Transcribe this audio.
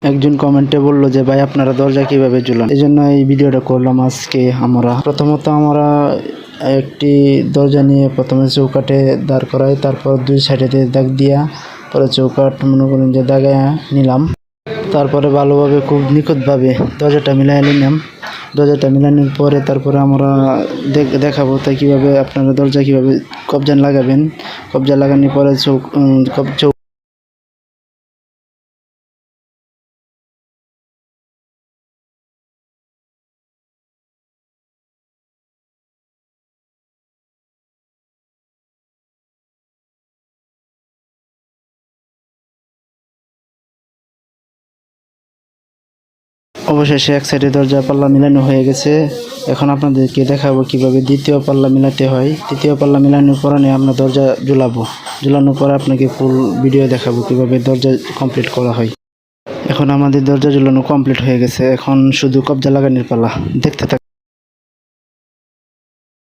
একজন কমেন্টে বলল যে ভাই আপনারা দরজা কিভাবে ঝুলান, এই জন্য এই ভিডিওটা করলাম আজকে। প্রথমত আমরা একটি দরজা নিয়ে প্রথমে চৌকাঠে দাঁড় করাই, তারপর দুই সাইডে দাগ দিয়া পরে চৌকাঠ মনে করেন যে দাগায় নিলাম। তারপরে ভালোভাবে খুব নিখুঁতভাবে দরজাটা মিলাই নিলাম। দরজাটা মিলানোর পরে তারপরে আমরা দেখাবো তাই কীভাবে আপনারা দরজা কীভাবে কবজা লাগাবেন। কবজা লাগানোর পরে অবশেষে এক সাইডে দরজা পাল্লা মিলানো হয়ে গেছে। এখন আপনাদেরকে দেখাবো কিভাবে দ্বিতীয় পাল্লা মিলাতে হয়। তৃতীয় পাল্লা মিলানোর পরে আমরা দরজা ঝুলাবো। ঝুলানোর পরে আপনাকে ফুল ভিডিও দেখাবো কিভাবে দরজা কমপ্লিট করা হয়। এখন আমাদের দরজা ঝুলানো কমপ্লিট হয়ে গেছে, এখন শুধু কবজা লাগানোর পালা। দেখতে থাকুন।